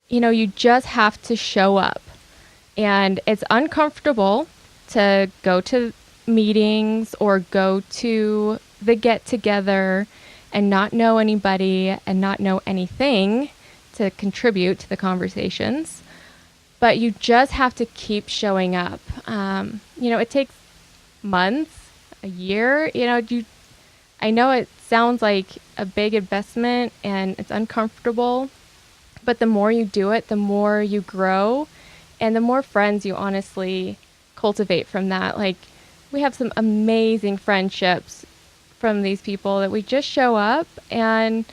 You just have to show up. And it's uncomfortable to go to meetings or go to the get together and not know anybody and not know anything to contribute to the conversations. But you just have to keep showing up. It takes months, a year. I know it sounds like a big investment and it's uncomfortable, but the more you do it, the more you grow and the more friends you honestly cultivate from that. Like, we have some amazing friendships from these people that we just show up and,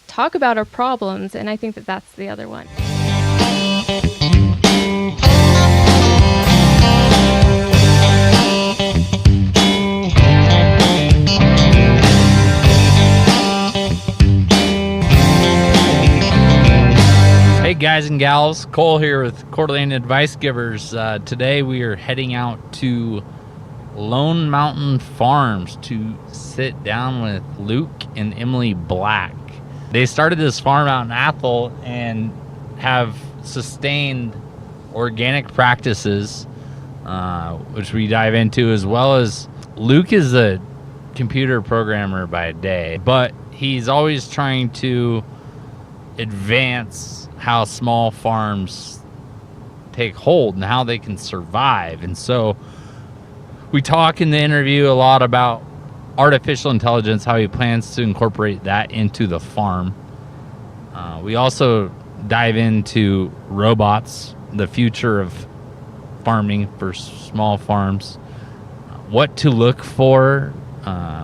talk about our problems. And I think that that's the other one. Hey guys and gals, Cole here with Coeur d'Alene Advice Givers. Today we are heading out to Lone Mountain Farms to sit down with Luke and Emily Black. They started this farm out in Athol and have sustained organic practices, which we dive into, as well as Luke is a computer programmer by day, but he's always trying to advance how small farms take hold and how they can survive. And so we talk in the interview a lot about artificial intelligence, how he plans to incorporate that into the farm. We also dive into robots, the future of farming for small farms, what to look for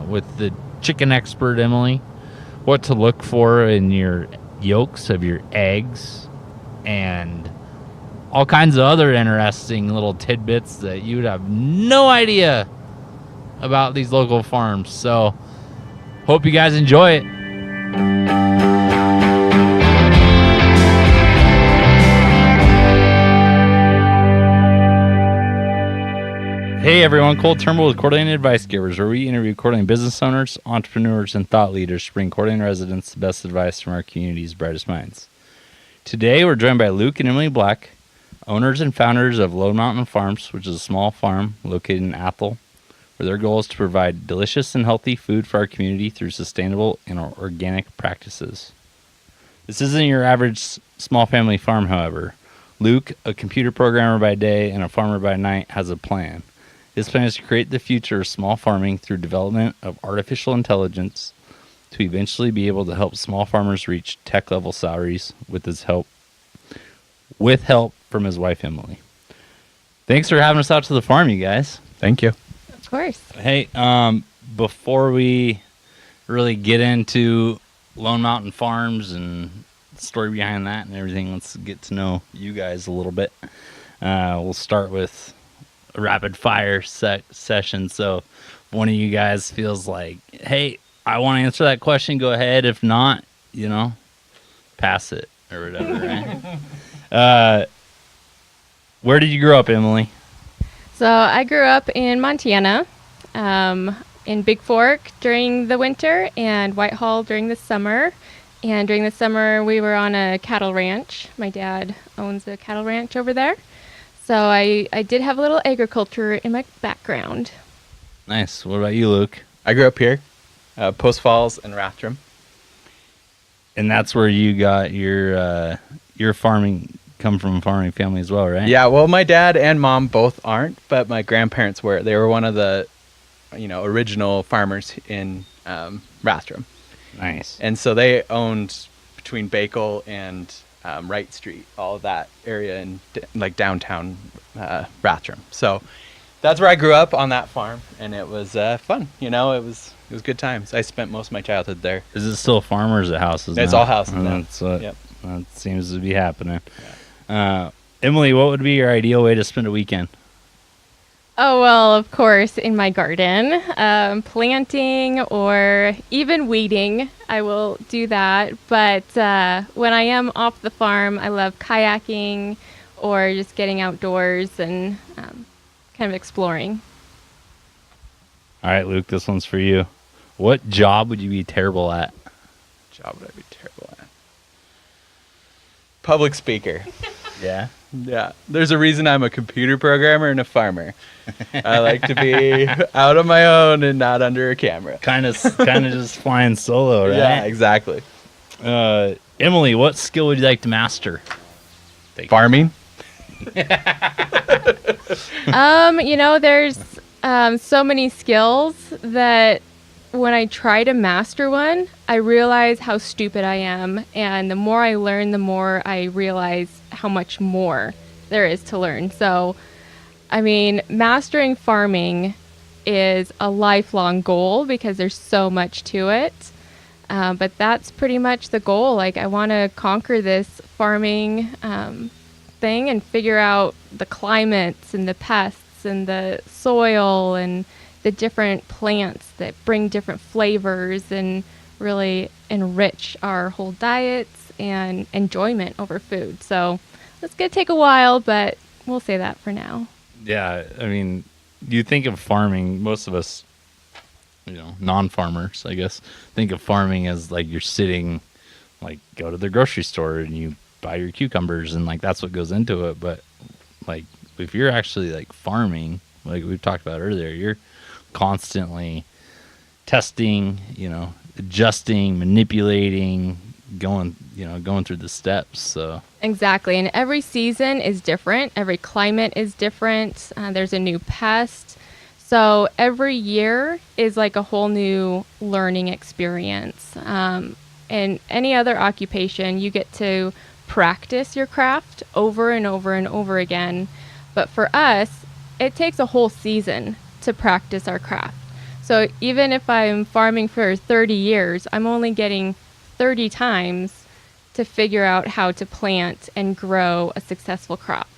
with the chicken expert Emily, what to look for in your yolks of your eggs, and all kinds of other interesting little tidbits that you would have no idea about these local farms. So hope you guys enjoy it. Hey everyone, Cole Turnbull with Coeur d'Alene Advice Givers, where we interview Coeur d'Alene business owners, entrepreneurs, and thought leaders to bring Coeur d'Alene residents the best advice from our community's brightest minds. Today we're joined by Luke and Emily Black, owners and founders of Lone Mountain Farms, which is a small farm located in Athol, where their goal is to provide delicious and healthy food for our community through sustainable and organic practices. This isn't your average small family farm, however. Luke, a computer programmer by day and a farmer by night, has a plan. His plan is to create the future of small farming through development of artificial intelligence to eventually be able to help small farmers reach tech-level salaries with help from his wife, Emily. Thanks for having us out to the farm, you guys. Thank you. Of course. Hey, before we really get into Lone Mountain Farms and the story behind that and everything, let's get to know you guys a little bit. We'll start with a rapid fire session. So if one of you guys feels like, hey, I want to answer that question, go ahead. If not, pass it or whatever, right? Where did you grow up, Emily? So I grew up in Montana, in Big Fork during the winter and Whitehall during the summer. And during the summer, we were on a cattle ranch. My dad owns a cattle ranch over there. So I did have a little agriculture in my background. Nice. What about you, Luke? I grew up here, Post Falls and Rathdrum. And that's where you got your farming, come from a farming family as well, right? Yeah, well, my dad and mom both aren't, but my grandparents were. They were one of the, original farmers in Rathdrum. Nice. And so they owned between Bakel and Wright Street, all of that area in downtown Rathdrum. So that's where I grew up, on that farm, and it was fun. It was good times. I spent most of my childhood there. Is it still a farm or is it houses? It's now? all houses now. That seems to be happening. Yeah. Emily, what would be your ideal way to spend a weekend? Oh, well, of course, in my garden, planting or even weeding. I will do that. But when I am off the farm, I love kayaking or just getting outdoors and kind of exploring. All right, Luke, this one's for you. What job would you be terrible at? Job would I be terrible at? Public speaker. Yeah. Yeah. There's a reason I'm a computer programmer and a farmer. I like to be out on my own and not under a camera. Kind of just flying solo, right? Yeah, exactly. Emily, what skill would you like to master? Farming. There's so many skills that when I try to master one, I realize how stupid I am. And the more I learn, the more I realize how much more there is to learn. So, mastering farming is a lifelong goal because there's so much to it. But that's pretty much the goal. Like, I want to conquer this farming thing and figure out the climates and the pests and the soil and the different plants that bring different flavors and really enrich our whole diets and enjoyment over food. So it's going to take a while, but we'll say that for now. Yeah, you think of farming, most of us, non-farmers, I guess, think of farming as like you're sitting, like go to the grocery store and you buy your cucumbers and like that's what goes into it. But like if you're actually like farming, like we've talked about earlier, you're constantly testing, adjusting, manipulating, going through the steps. So exactly. And every season is different. Every climate is different. There's a new pest. So every year is like a whole new learning experience. In any other occupation, you get to practice your craft over and over and over again. But for us, it takes a whole season to practice our craft. So even if I'm farming for 30 years, I'm only getting 30 times to figure out how to plant and grow a successful crop.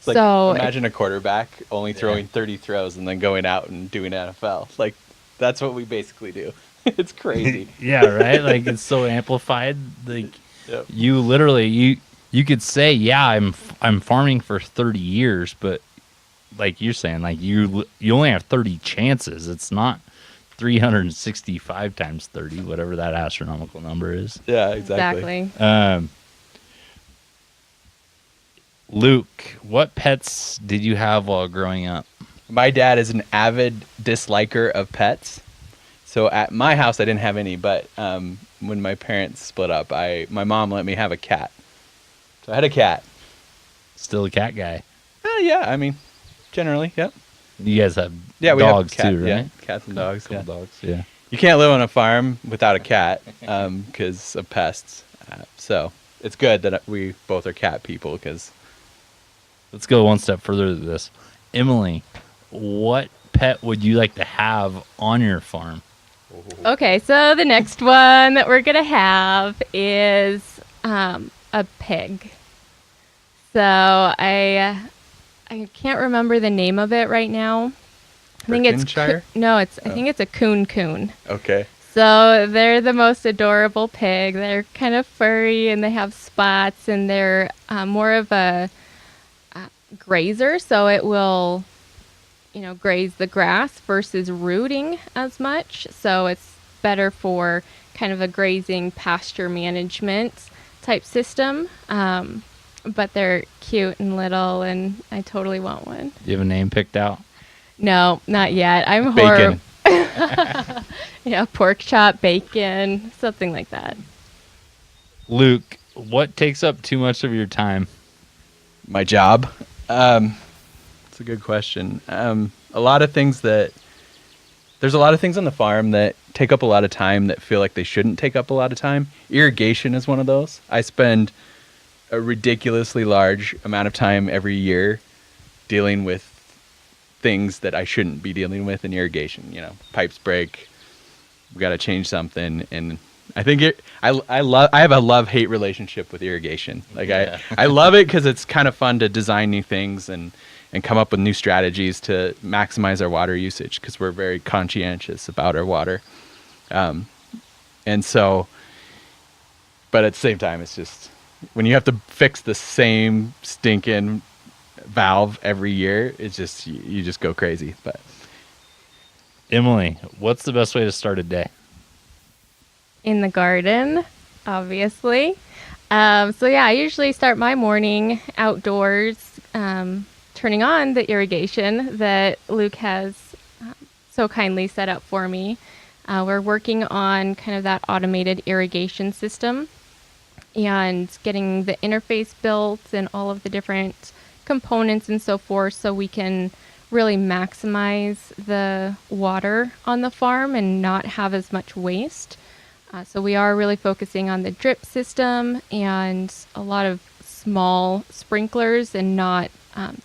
Like, so imagine a quarterback only throwing 30 throws and then going out and doing NFL. Like, that's what we basically do. It's crazy. Yeah, right? Like, it's so amplified. Like, yep. You literally, you could say, yeah, I'm farming for 30 years, but like you're saying, like you only have 30 chances. It's not 365 times 30, whatever that astronomical number is. Yeah, exactly. Luke, what pets did you have while growing up? My dad is an avid disliker of pets. So at my house, I didn't have any, but when my parents split up, my mom let me have a cat. So I had a cat. Still a cat guy. Yeah, generally, yep. You guys have we dogs have too, right? Yeah, cats and dogs. Couple dogs, yeah. You can't live on a farm without a cat because of pests. So it's good that we both are cat people because... Let's go one step further to this. Emily, what pet would you like to have on your farm? Okay, so the next one that we're going to have is a pig. So I can't remember the name of it right now. I think it's I think it's a coon. Okay. So they're the most adorable pig. They're kind of furry and they have spots and they're more of a grazer, so it will graze the grass versus rooting as much. So it's better for kind of a grazing pasture management type system. But they're cute and little, and I totally want one. Do you have a name picked out? No, not yet. I'm Bacon. Yeah, pork chop, bacon, something like that. Luke, what takes up too much of your time? My job. It's a good question. There's a lot of things on the farm that take up a lot of time that feel like they shouldn't take up a lot of time. Irrigation is one of those. I spend a ridiculously large amount of time every year dealing with things that I shouldn't be dealing with in irrigation. Pipes break, we got to change something, and I think I have a love-hate relationship with irrigation. Like I love it because it's kind of fun to design new things and come up with new strategies to maximize our water usage because we're very conscientious about our water. And so, but at the same time, it's just when you have to fix the same stinking valve every year, it's just you just go crazy. But Emily, what's the best way to start a day? In the garden, obviously. So yeah, I usually start my morning outdoors, turning on the irrigation that Luke has so kindly set up for me. We're working on kind of that automated irrigation system and getting the interface built and all of the different components and so forth so we can really maximize the water on the farm and not have as much waste. So we are really focusing on the drip system and a lot of small sprinklers and not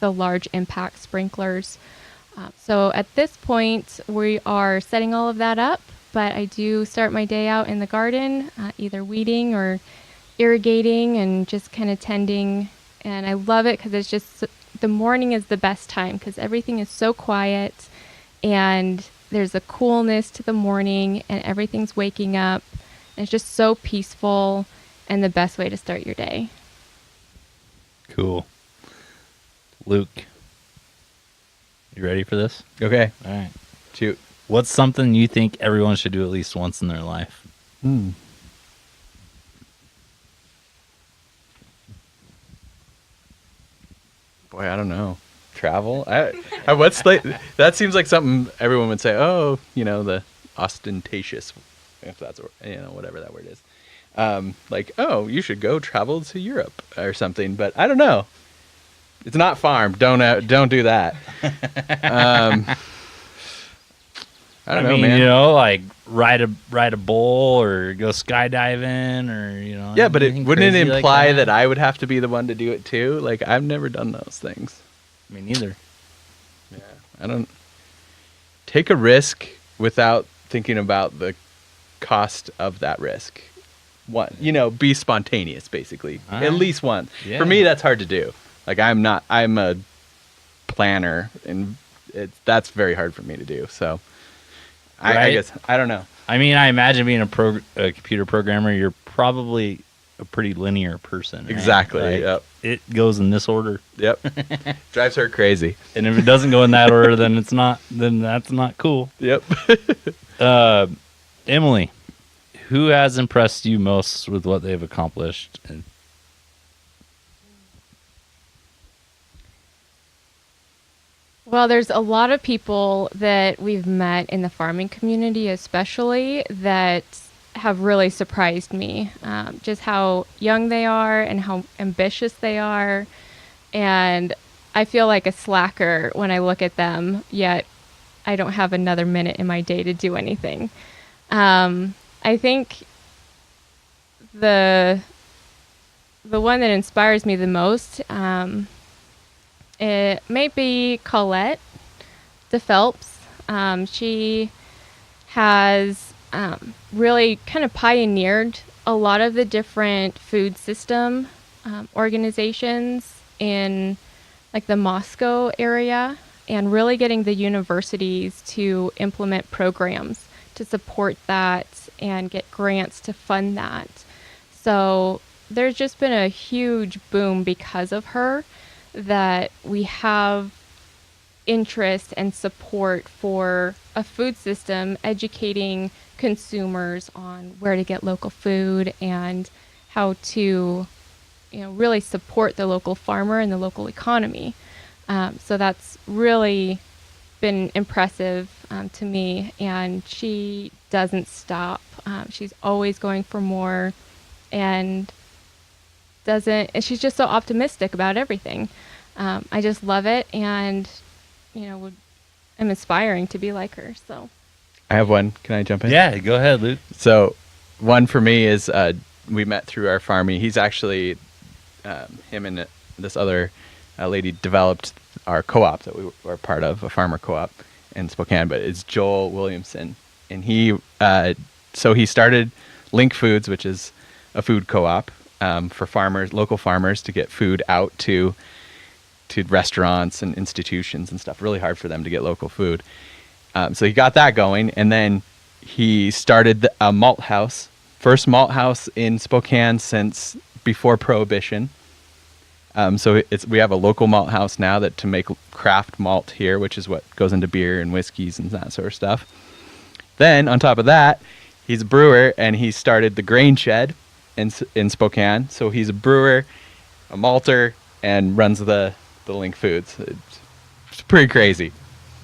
the large impact sprinklers. So at this point, we are setting all of that up, but I do start my day out in the garden, either weeding or irrigating and just kind of tending. And I love it because it's just the morning is the best time because everything is so quiet and there's a coolness to the morning and everything's waking up. And it's just so peaceful and the best way to start your day. Cool. Luke, you ready for this? Okay. All right. Shoot. What's something you think everyone should do at least once in their life? Boy, I don't know. Travel? What's like? That seems like something everyone would say. Oh, the ostentatious, if that's whatever that word is. Like, oh, you should go travel to Europe or something. But I don't know. It's not farm. Don't do that. I don't know, man. Like ride a bull or go skydiving or Yeah, but wouldn't it imply like that I would have to be the one to do it too? Like, I've never done those things. Me neither. Yeah, I don't take a risk without thinking about the cost of that risk. Be spontaneous, basically. All At right. least once. Yeah. For me, that's hard to do. Like, I'm a planner, and that's very hard for me to do. So, I Right? guess I don't know. I mean, I imagine being a computer programmer, you're probably a pretty linear person. Right? Exactly. Like, Yep. It goes in this order, Yep. Drives her crazy. and if it doesn't go in that order, then that's not cool. Yep. Emily, who has impressed you most with what they've accomplished? Well, there's a lot of people that we've met in the farming community, especially, that have really surprised me. Just how young they are and how ambitious they are. And I feel like a slacker when I look at them, yet I don't have another minute in my day to do anything. I think the one that inspires me the most, it may be Colette DePhelps. She has really kind of pioneered a lot of the different food system organizations in like the Moscow area and really getting the universities to implement programs to support that and get grants to fund that. So there's just been a huge boom because of her that we have interest and support for a food system educating consumers on where to get local food and how to really support the local farmer and the local economy. So that's really been impressive to me, and she doesn't stop. She's always going for more and she's just so optimistic about everything. I just love it, and I'm inspiring to be like her. So I have one. Can I jump in? Yeah, go ahead, Luke. So one for me is we met through our farming. He's actually him and this other lady developed our co-op that we were part of, a farmer co-op in Spokane. But it's Joel Williamson, and he started Link Foods, which is a food co-op for farmers, local farmers, to get food out to restaurants and institutions and stuff. Really hard for them to get local food. So he got that going, and then he started a malt house, first malt house in Spokane since before Prohibition. So we have a local malt house now to make craft malt here, which is what goes into beer and whiskeys and that sort of stuff. Then on top of that, he's a brewer, and he started the Grain Shed in Spokane. So he's a brewer, a malter, and runs the Link Foods. It's pretty crazy.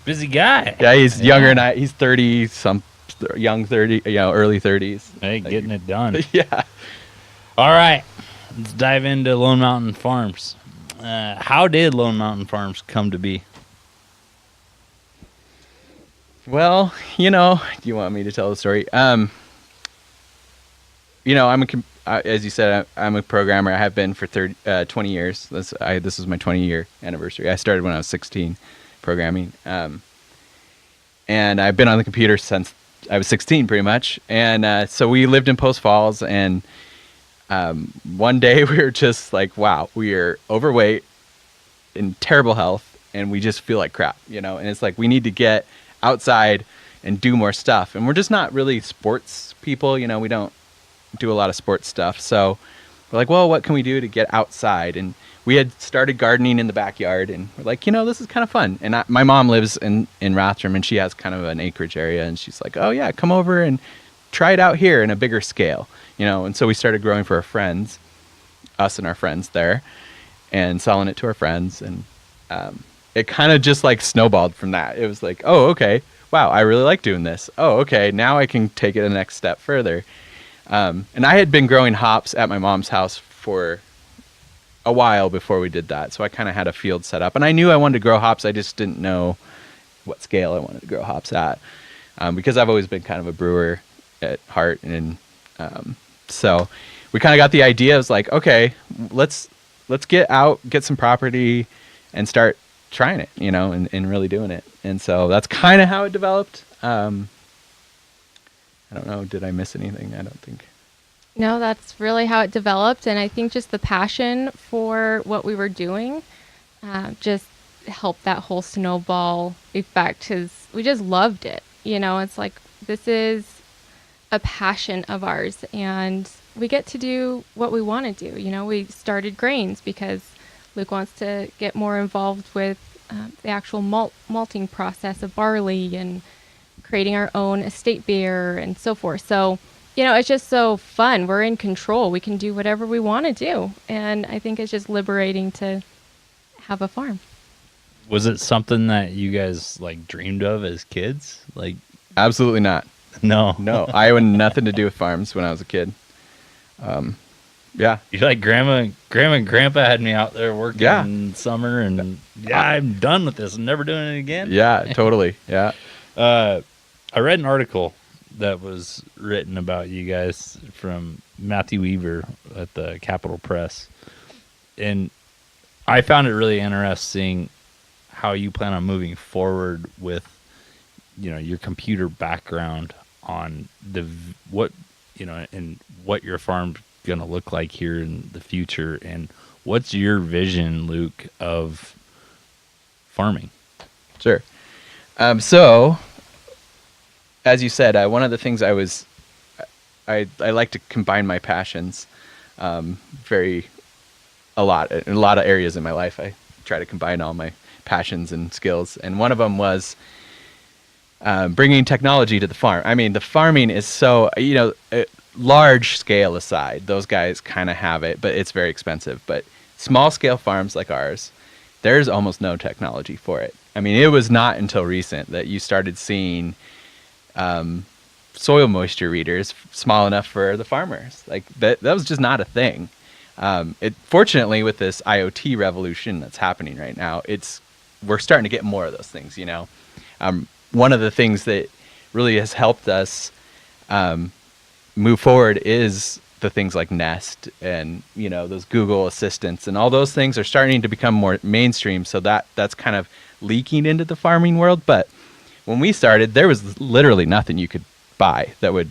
Busy guy. Yeah, he's younger than I. He's 30, young 30, early 30s. Hey, getting it done. Yeah. All right, let's dive into Lone Mountain Farms. How did Lone Mountain Farms come to be? Well, do you want me to tell the story? As you said, I'm a programmer. I have been for 20 years. This is my 20-year anniversary. I started when I was 16 programming. And I've been on the computer since I was 16 pretty much. And so we lived in Post Falls, and one day we were just like, wow, we are overweight, in terrible health, and we just feel like crap, and it's like we need to get outside and do more stuff. And we're just not really sports people, we don't do a lot of sports stuff. So we're like, well, what can we do to get outside? And we had started gardening in the backyard, and we're like, this is kind of fun. And my mom lives in Rathdrum, and she has kind of an acreage area, and she's like, oh yeah, come over and try it out here in a bigger scale, And so we started growing for our friends, us and our friends there, and selling it to our friends. And it kind of just like snowballed from that. It was like, oh, okay, wow, I really like doing this. Oh, okay, now I can take it the next step further. And I had been growing hops at my mom's house for a while before we did that. So I kind of had a field set up, and I knew I wanted to grow hops. I just didn't know what scale I wanted to grow hops at, because I've always been kind of a brewer at heart. And so we kind of got the idea. It was like, okay, let's get out, get some property, and start trying it, and really doing it. And so that's kind of how it developed. I don't know. Did I miss anything? I don't think. No, that's really how it developed. And I think just the passion for what we were doing just helped that whole snowball effect, because we just loved it. It's like, this is a passion of ours, and we get to do what we want to do. We started grains because Luke wants to get more involved with the actual malting process of barley and creating our own estate beer and so forth. So, it's just so fun. We're in control. We can do whatever we want to do. And I think it's just liberating to have a farm. Was it something that you guys dreamed of as kids? Absolutely not. No. No, I had nothing to do with farms when I was a kid. Yeah. You grandma and grandpa had me out there working in summer, and I'm done with this. I'm never doing it again. Yeah, totally. Yeah. I read an article that was written about you guys from Matthew Weaver at the Capitol Press, and I found it really interesting how you plan on moving forward with, your computer background on what your farm's going to look like here in the future. And what's your vision, Luke, of farming? Sure. So as you said, one of the things I like to combine my passions in a lot of areas in my life. I try to combine all my passions and skills, and one of them was bringing technology to the farm. I mean, the farming is so, large scale aside, those guys kind of have it, but it's very expensive. But small scale farms like ours, there's almost no technology for it. I mean, it was not until recent that you started seeing soil moisture readers small enough for the farmers. That was just not a thing. Fortunately, with this IoT revolution that's happening right now, we're starting to get more of those things. One of the things that really has helped us move forward is the things like Nest and those Google assistants, and all those things are starting to become more mainstream. So that's kind of leaking into the farming world. But when we started, there was literally nothing you could buy that would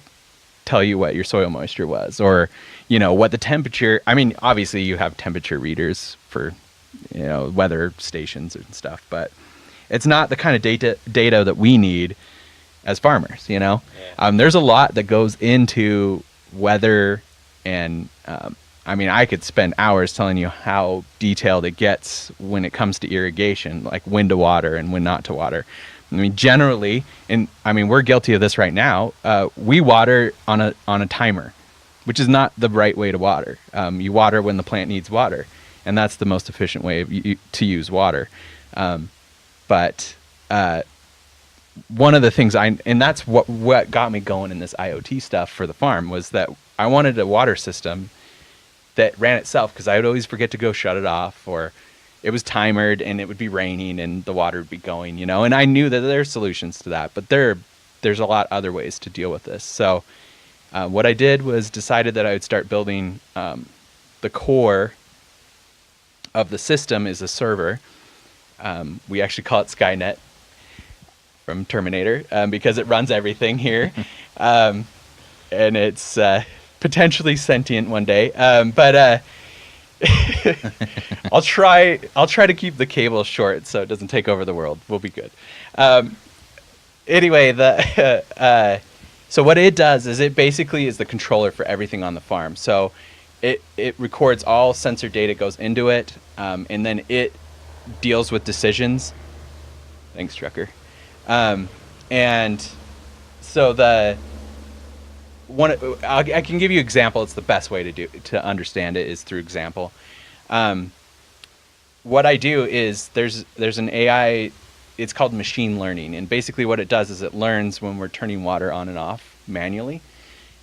tell you what your soil moisture was, or what the temperature. I mean, obviously you have temperature readers for weather stations and stuff, but it's not the kind of data that we need as farmers. Yeah. There's a lot that goes into weather, and I could spend hours telling you how detailed it gets when it comes to irrigation, like when to water and when not to water. Generally, and we're guilty of this right now. We water on a timer. which is not the right way to water. You water when the plant needs water, and that's the most efficient way to use water. But one of the things and that's what got me going in this IoT stuff for the farm, was that I wanted a water system that ran itself, because I would always forget to go shut it off, or it was timered and it would be raining and the water would be going, and I knew that there's solutions to that, but there's a lot other ways to deal with this. So what I did was decided that I would start building the core of the system is a server. We actually call it Skynet from Terminator, because it runs everything here. And it's potentially sentient one day. But I'll try to keep the cable short so it doesn't take over the world. We'll be good. Anyway, so what it does is it basically is the controller for everything on the farm. So it records all sensor data, goes into it, and then it deals with decisions. Thanks, trucker. And so I can give you an example. It's the best way to understand it is through example. What I do is there's an AI. It's called machine learning, and basically what it does is it learns when we're turning water on and off manually,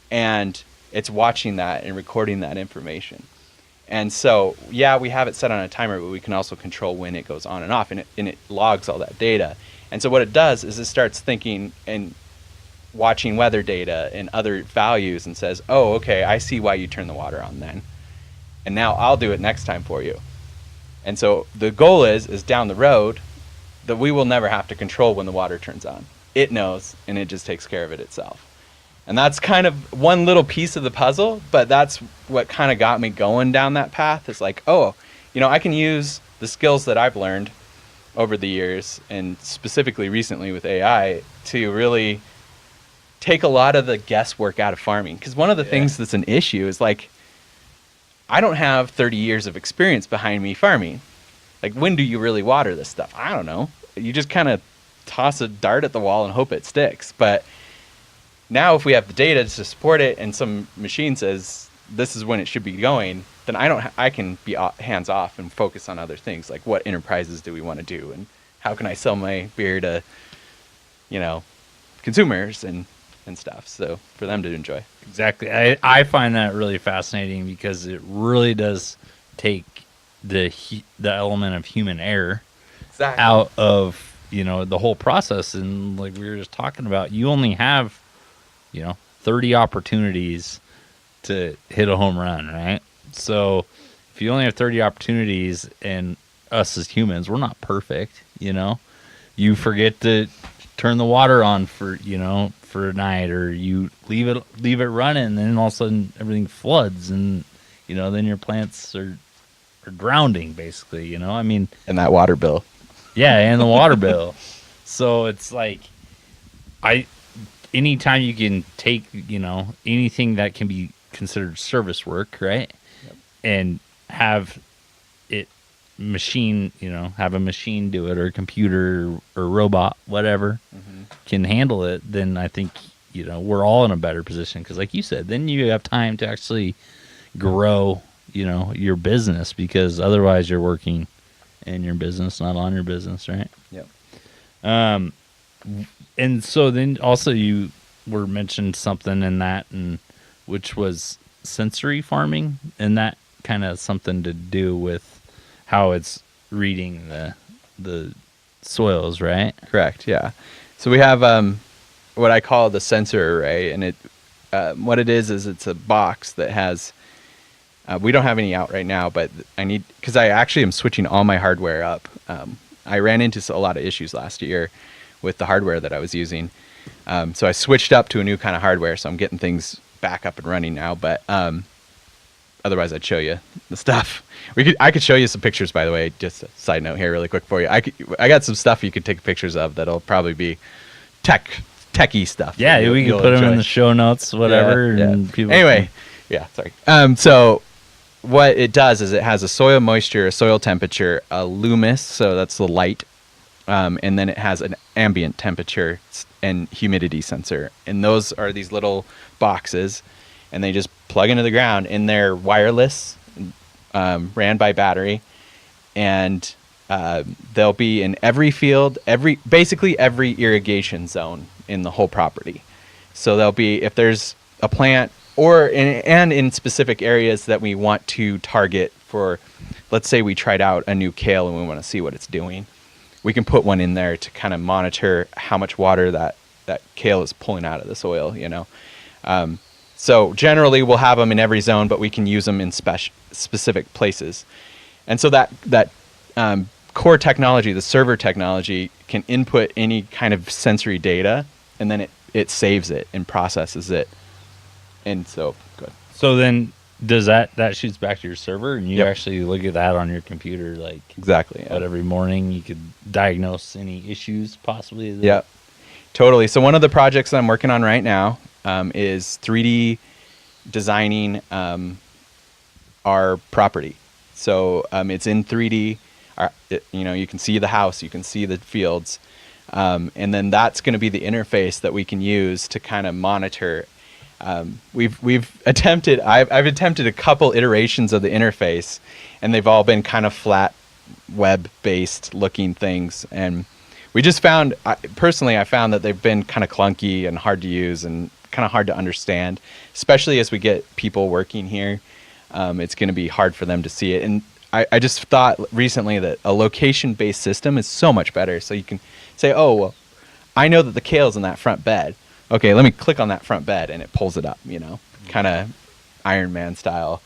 and it's watching that and recording that information. And so, yeah, we have it set on a timer, but we can also control when it goes on and off, and it logs all that data. And so what it does is it starts thinking and watching weather data and other values and says, oh, okay, I see why you turn the water on then. And now I'll do it next time for you. And so the goal is down the road that we will never have to control when the water turns on. It knows, and it just takes care of it itself. And that's kind of one little piece of the puzzle, but that's what kind of got me going down that path. It's like, oh, I can use the skills that I've learned over the years, and specifically recently with AI, to really take a lot of the guesswork out of farming. Because one of the things that's an issue is, like, I don't have 30 years of experience behind me farming. Like, when do you really water this stuff? I don't know. You just kind of toss a dart at the wall and hope it sticks. But now if we have the data to support it, and some machine says this is when it should be going, then I can be hands off and focus on other things, like what enterprises do we want to do, and how can I sell my beer to, consumers and stuff, so for them to enjoy. Exactly. I find that really fascinating, because it really does take the element of human error out of the whole process. And like we were just talking about, you only have 30 opportunities to hit a home run, right? So if you only have 30 opportunities, and us as humans, we're not perfect, you forget to turn the water on for a night, or you leave it running, and then all of a sudden everything floods, and then your plants are drowning, basically. And that water bill. Yeah, and the water bill. So it's like, anytime you can take anything that can be considered service work, right? Yep. And have it have a machine do it, or a computer or robot, whatever, can handle it, then I think we're all in a better position, because like you said, then you have time to actually grow your business, because otherwise you're working in your business, not on your business, right? Yep. And so then also you were mentioned something in that, and which was sensory farming, and that kind of something to do with how it's reading the soils, right? Correct. Yeah. So we have what I call the sensor array, and what it is it's a box that has. We don't have any out right now, but because I actually am switching all my hardware up. I ran into a lot of issues last year with the hardware that I was using. So I switched up to a new kind of hardware, so I'm getting things back up and running now. But otherwise, I'd show you the stuff. I could show you some pictures, by the way. Just a side note here, really quick for you. I got some stuff you could take pictures of that'll probably be techie stuff. Yeah, we can put them in the show notes, whatever. Yeah. And people anyway, sorry. So what it does is it has a soil moisture, a soil temperature, a lumis, so that's the light, and then it has an ambient temperature and humidity sensor. And those are these little boxes. and they just plug into the ground, and they're wireless, ran by battery, and they'll be in every field, basically every irrigation zone in the whole property. So they'll be, if there's a plant and in specific areas that we want to target for, let's say we tried out a new kale and we want to see what it's doing, we can put one in there to kind of monitor how much water that kale is pulling out of the soil, you know. So generally we'll have them in every zone, but we can use them in specific places. And so that core technology, the server technology, can input any kind of sensory data, and then it saves it and processes it. And so, good. So then does that shoots back to your server, and you Yep. actually look at that on your computer, like Exactly. Yeah. what, every morning you could diagnose any issues possibly? Yeah, totally. So one of the projects that I'm working on right now is 3D designing our property. So it's in 3D. You can see the house, you can see the fields, and then that's going to be the interface that we can use to kind of monitor. I've attempted a couple iterations of the interface, and they've all been kind of flat web-based looking things, and we just found, I found that they've been kind of clunky and hard to use and kind of hard to understand, especially as we get people working here. It's going to be hard for them to see it. And I just thought recently that a location-based system is so much better. So you can say, oh, well, I know that the kale's in that front bed. Okay, let me click on that front bed, and it pulls it up, kind of Iron Man style.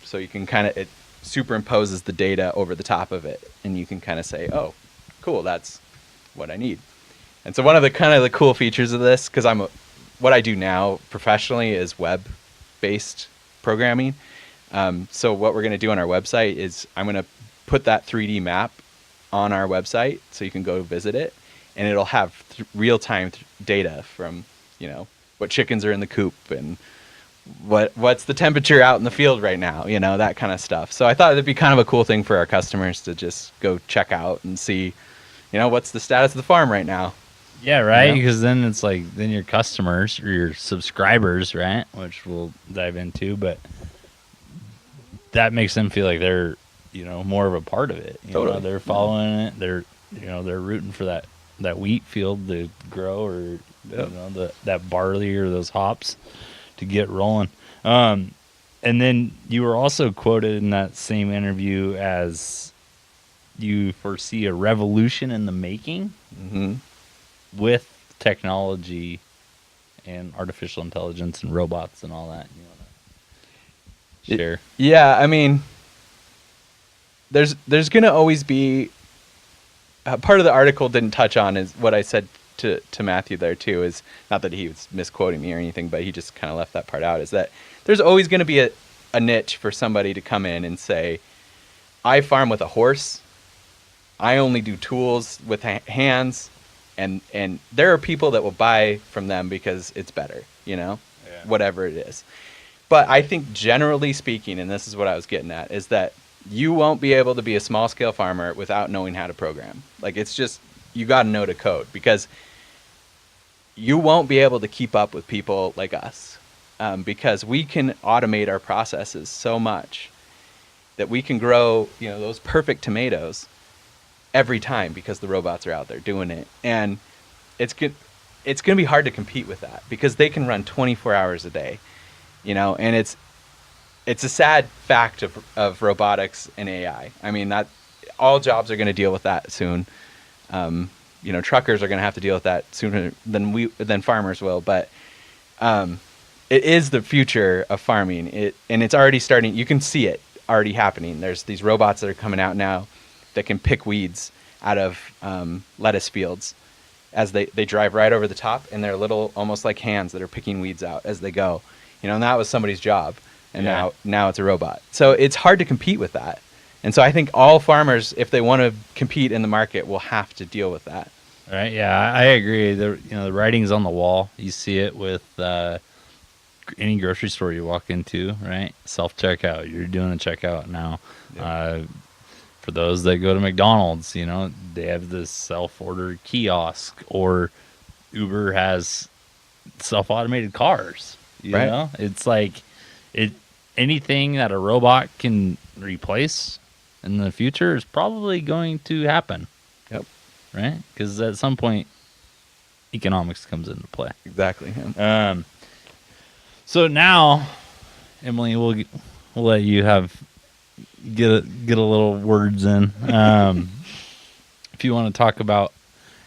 So you can it superimposes the data over the top of it, and you can kind of say, oh, cool, that's what I need. And so one of the kind of the cool features of this, because what I do now professionally is web-based programming. So what we're going to do on our website is I'm going to put that 3D map on our website so you can go visit it, and it'll have real-time data from, what chickens are in the coop and what's the temperature out in the field right now, that kind of stuff. So I thought it'd be kind of a cool thing for our customers to just go check out and see, what's the status of the farm right now. Yeah, right. Because then it's like, then your customers or your subscribers, right, which we'll dive into, but that makes them feel like they're, more of a part of it. Totally. They're following it. They're, they're rooting for that wheat field to grow, or that barley or those hops to get rolling. And then you were also quoted in that same interview as you foresee a revolution in the making with technology and artificial intelligence and robots and all that. You want to share? Yeah, I mean, there's going to always be part of the article didn't touch on is what I said to Matthew there too, is not that he was misquoting me or anything, but he just kind of left that part out, is that there's always going to be a niche for somebody to come in and say, I farm with a horse, I only do tools with hands, and there are people that will buy from them because it's better, whatever it is. But I think generally speaking, and this is what I was getting at, is that you won't be able to be a small scale farmer without knowing how to program. Like, it's just, you got to know to code, because you won't be able to keep up with people like us, because we can automate our processes so much that we can grow, those perfect tomatoes every time because the robots are out there doing it. And it's going to be hard to compete with that because they can run 24 hours a day, and it's a sad fact of robotics and AI. I mean, that all jobs are going to deal with that soon. Truckers are going to have to deal with that sooner than farmers will. But it is the future of farming. And it's already starting. You can see it already happening. There's these robots that are coming out now that can pick weeds out of lettuce fields as they drive right over the top, and they're little, almost like hands that are picking weeds out as they go. And that was somebody's job. And now it's a robot. So it's hard to compete with that. And so I think all farmers, if they want to compete in the market, will have to deal with that. Right. Yeah, I agree. The writing's on the wall. You see it with any grocery store you walk into, right? Self-checkout. You're doing a checkout now. Yep. For those that go to McDonald's, they have this self-order kiosk, or Uber has self-automated cars. You Right. know, it's like anything that a robot can replace in the future is probably going to happen. Yep. Right? Because at some point, economics comes into play. Exactly. Yeah. So now, Emily, we'll let you get a little words in. If you want to talk about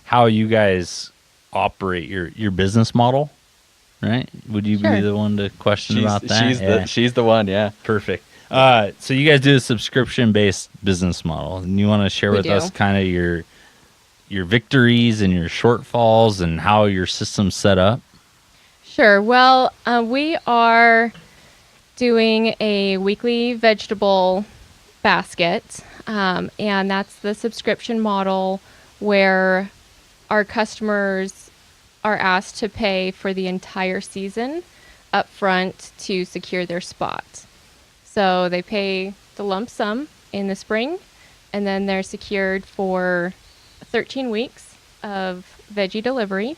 how you guys operate your business model, right? Would you Sure. be the one to question about that? She's the one. Yeah. Perfect. So you guys do a subscription-based business model, and you want to share We with do. us kind of your victories and your shortfalls and how your system's set up. Sure. Well, we are doing a weekly vegetable basket, and that's the subscription model where our customers are asked to pay for the entire season up front to secure their spot. So they pay the lump sum in the spring, and then they're secured for 13 weeks of veggie delivery.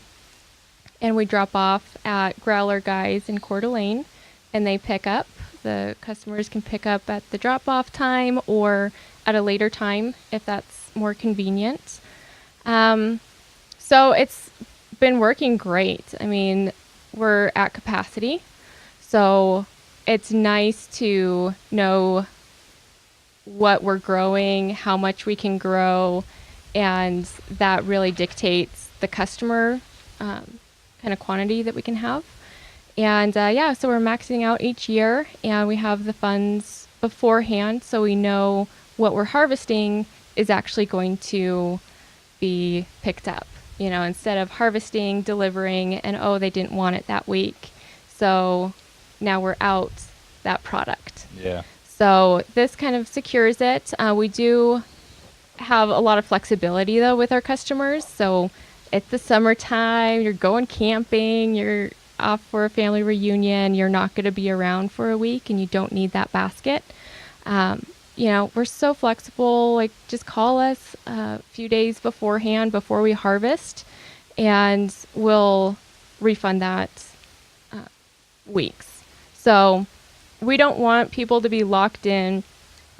And we drop off at Growler Guys in Coeur d'Alene, and they pick up. The customers can pick up at the drop-off time or at a later time if that's more convenient. So it's been working great. I mean, we're at capacity, so it's nice to know what we're growing, how much we can grow, and that really dictates the customer kind of quantity that we can have. And so we're maxing out each year, and we have the funds beforehand, so we know what we're harvesting is actually going to be picked up. You know, instead of harvesting, delivering, and they didn't want it that week, so now we're out that product. Yeah. So this kind of secures it. We do have a lot of flexibility though with our customers. So it's the summertime, you're going camping, you're off for a family reunion, you're not going to be around for a week and you don't need that basket. We're so flexible, like just call us a few days beforehand before we harvest and we'll refund that weeks. So we don't want people to be locked in.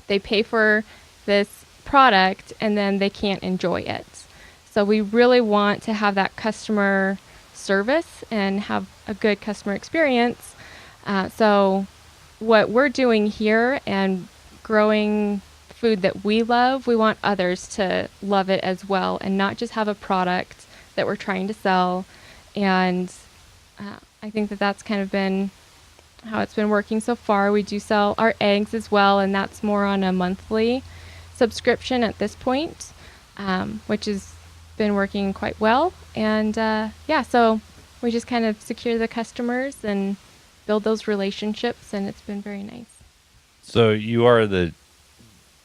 They pay for this product and then they can't enjoy it. So we really want to have that customer service and have a good customer experience. So what we're doing here and growing food that we love, we want others to love it as well and not just have a product that we're trying to sell. And I think that that's kind of been how it's been working so far. We do sell our eggs as well, and that's more on a monthly subscription at this point, which has been working quite well. And so we just kind of secure the customers and build those relationships, and it's been very nice. So you are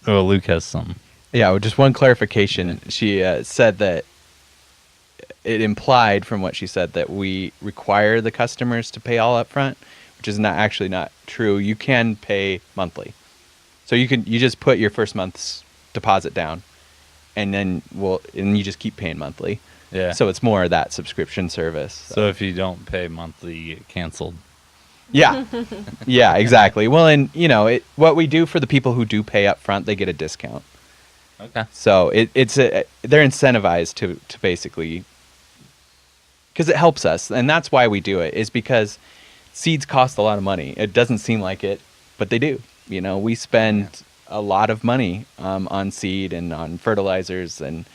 Luke has some. Yeah, well, just one clarification. She said that it implied from what she said that we require the customers to pay all up front, which is not true. You can pay monthly. So you just put your first month's deposit down and then you just keep paying monthly. Yeah. So it's more of that subscription service. So if you don't pay monthly, you get canceled. Yeah. Yeah, exactly. Well, and what we do for the people who do pay up front, they get a discount. Okay. So they're incentivized to basically, because it helps us, and that's why we do it, is because seeds cost a lot of money. It doesn't seem like it, but they do. We spend a lot of money on seed and on fertilizers and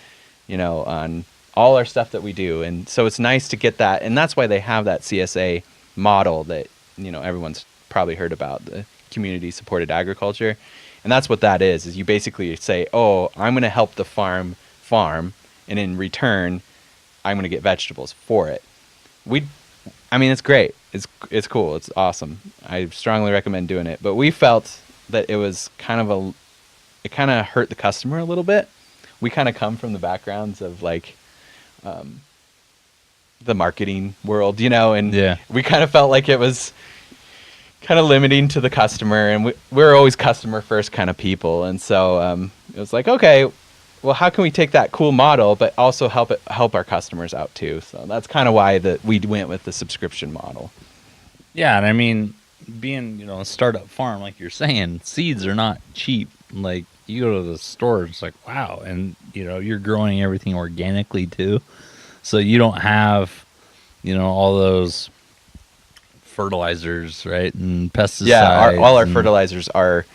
on all our stuff that we do, and so it's nice to get that, and that's why they have that CSA model that everyone's probably heard about, the community supported agriculture. And that's what that is you basically say, I'm going to help the farm, and in return, I'm going to get vegetables for it. It's great. It's cool. It's awesome. I strongly recommend doing it. But we felt that it was it kind of hurt the customer a little bit. We kind of come from the backgrounds of the marketing world, and we kind of felt like it was kind of limiting to the customer, and we're always customer first kind of people. And so it was like, okay, well, how can we take that cool model but also help our customers out too? So that's kind of why we went with the subscription model. Yeah, and I mean, being a startup farm, like you're saying, seeds are not cheap. Like you go to the store, it's like wow, and you're growing everything organically too, so you don't have all those fertilizers, right, and Yeah, all pesticides, our and fertilizers are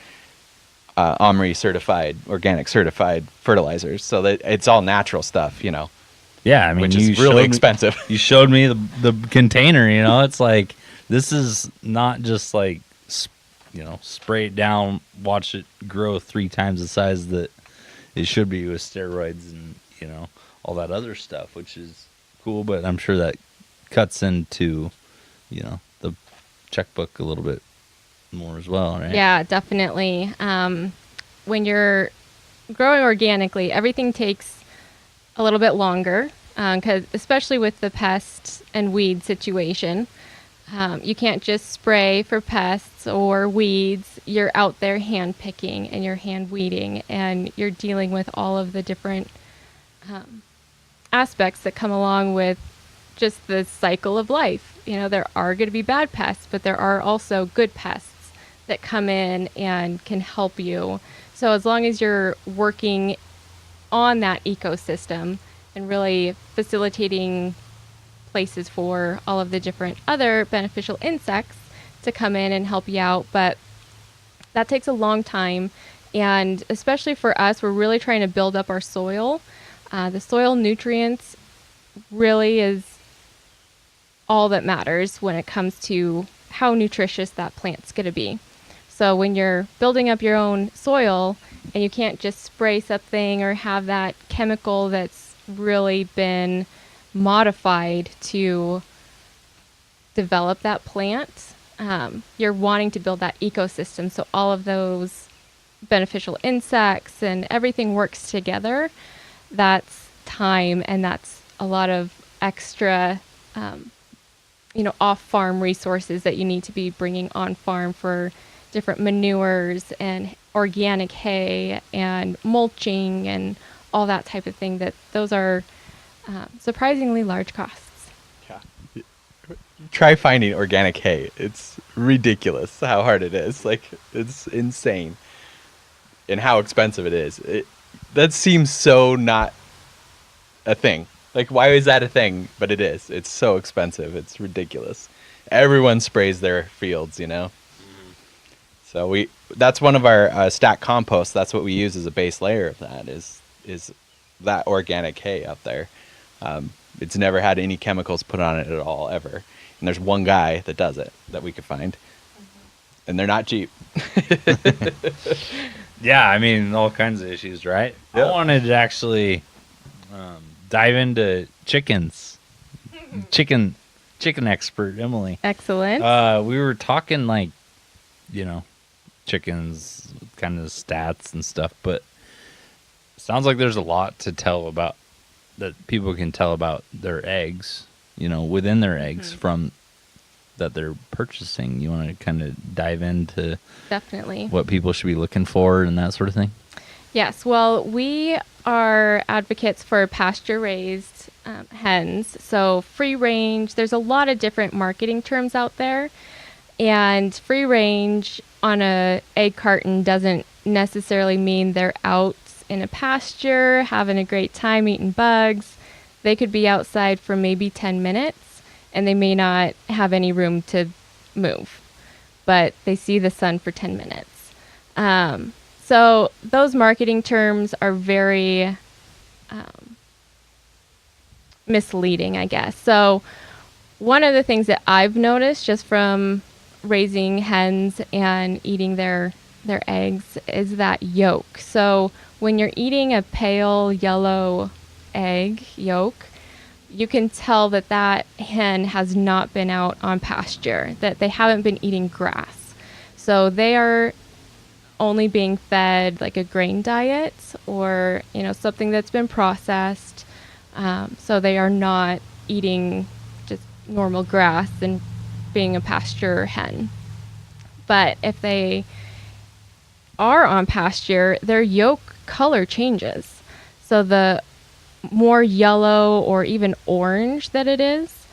OMRI certified, organic certified fertilizers. So that it's all natural stuff, yeah, I mean, which is really expensive. You showed me the container. It's like this is not just like spray it down, watch it grow 3 times the size that it should be with steroids and all that other stuff, which is cool. But I'm sure that cuts into the checkbook a little bit more as well, right? Yeah, definitely. When you're growing organically, everything takes a little bit longer, because especially with the pest and weed situation, you can't just spray for pests or weeds. You're out there hand picking and you're hand weeding, and you're dealing with all of the different aspects that come along with just the cycle of life. There are going to be bad pests, but there are also good pests that come in and can help you. So as long as you're working on that ecosystem and really facilitating places for all of the different other beneficial insects to come in and help you out, but that takes a long time. And especially for us, we're really trying to build up our soil. The soil nutrients really is all that matters when it comes to how nutritious that plant's going to be. So when you're building up your own soil and you can't just spray something or have that chemical that's really been modified to develop that plant, you're wanting to build that ecosystem so all of those beneficial insects and everything works together. That's time, and that's a lot of extra off-farm resources that you need to be bringing on farm for different manures and organic hay and mulching and all that type of thing. That those are surprisingly large costs. Yeah. Try finding organic hay. It's ridiculous how hard it is. Like, it's insane. And how expensive it is. That seems so not a thing. Like, why is that a thing? But it is. It's so expensive. It's ridiculous. Everyone sprays their fields, So that's one of our stack compost. That's what we use as a base layer of that is that organic hay up there. It's never had any chemicals put on it at all, ever. And there's one guy that does it that we could find. And they're not cheap. Yeah, I mean, all kinds of issues, right? Yep. I wanted to actually dive into chickens. Chicken expert, Emily. Excellent. We were talking like, chickens, kind of stats and stuff, but it sounds like there's a lot to tell about that people can tell about their eggs, within their eggs from that they're purchasing. You want to kind of dive into Definitely what people should be looking for and that sort of thing? Yes. Well, we are advocates for pasture-raised hens. So free range, there's a lot of different marketing terms out there. And free range on a egg carton doesn't necessarily mean they're out in a pasture, having a great time eating bugs. They could be outside for maybe 10 minutes, and they may not have any room to move, but they see the sun for 10 minutes. So those marketing terms are very misleading, I guess. So one of the things that I've noticed just from raising hens and eating their eggs is that yolk. So when you're eating a pale yellow egg yolk, you can tell that that hen has not been out on pasture, that they haven't been eating grass. So they are only being fed like a grain diet or, something that's been processed. So they are not eating just normal grass and being a pasture hen. But if they are on pasture, their yolk color changes. So the more yellow or even orange that it is,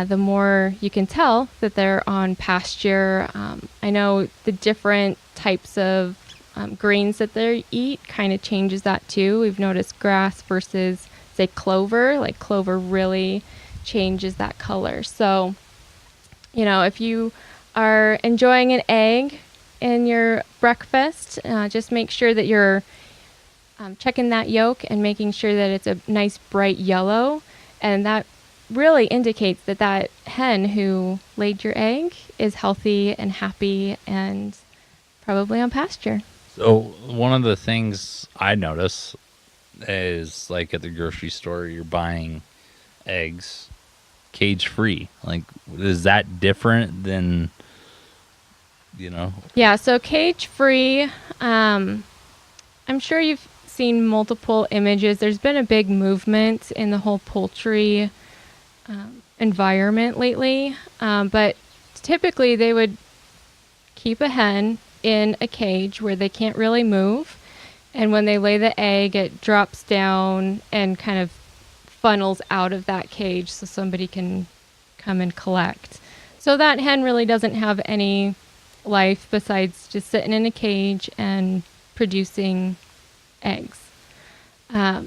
the more you can tell that they're on pasture. I know the different types of grains that they eat kind of changes that too. We've noticed grass versus, say, clover. Like clover really changes that color. So, if you are enjoying an egg in your breakfast, just make sure that you're checking that yolk and making sure that it's a nice bright yellow. And that really indicates that that hen who laid your egg is healthy and happy and probably on pasture. So one of the things I notice is like at the grocery store, you're buying eggs cage free. Like, is that different than, Yeah, so cage free, I'm sure you've seen multiple images. There's been a big movement in the whole poultry environment lately, but typically they would keep a hen in a cage where they can't really move, and when they lay the egg, it drops down and kind of funnels out of that cage so somebody can come and collect. So that hen really doesn't have any life besides just sitting in a cage and producing eggs.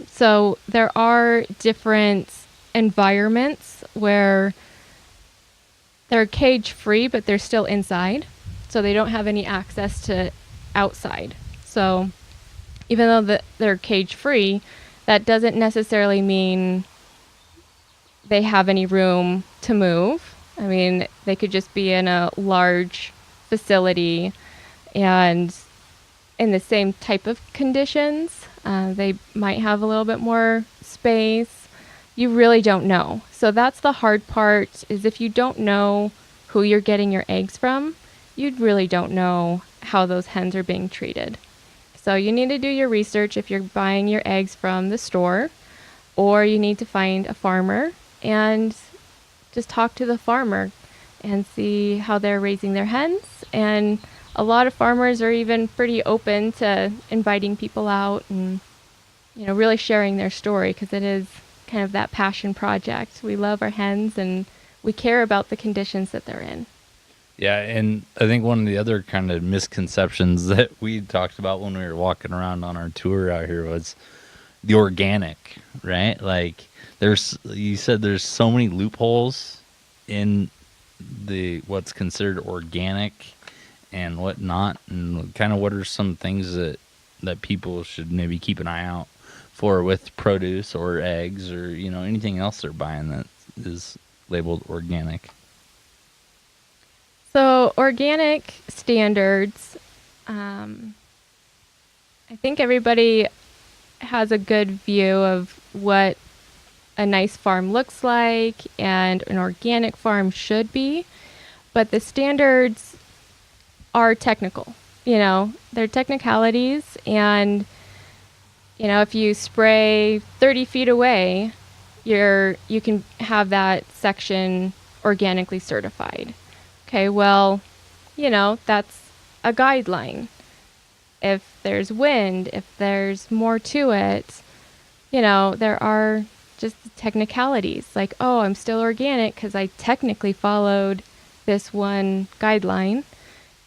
So there are different environments where they're cage free, but they're still inside. So they don't have any access to outside. So even though they're cage free, that doesn't necessarily mean they have any room to move. I mean, they could just be in a large facility and in the same type of conditions. They might have a little bit more space. You really don't know. So that's the hard part, is if you don't know who you're getting your eggs from, you really don't know how those hens are being treated. So you need to do your research if you're buying your eggs from the store, or you need to find a farmer and just talk to the farmer and see how they're raising their hens. And a lot of farmers are even pretty open to inviting people out and, really sharing their story, because it is kind of that passion project. We love our hens and we care about the conditions that they're in. Yeah, and I think one of the other kind of misconceptions that we talked about when we were walking around on our tour out here was the organic, right? Like you said there's so many loopholes in the what's considered organic and what not, and kind of what are some things that people should maybe keep an eye out for with produce or eggs or anything else they're buying that is labeled organic. So organic standards, I think everybody has a good view of what a nice farm looks like and an organic farm should be, but the standards are technical. They're technicalities, and if you spray 30 feet away, you can have that section organically certified. Okay, well, that's a guideline. If there's wind, if there's more to it, there are just technicalities. Like, oh, I'm still organic because I technically followed this one guideline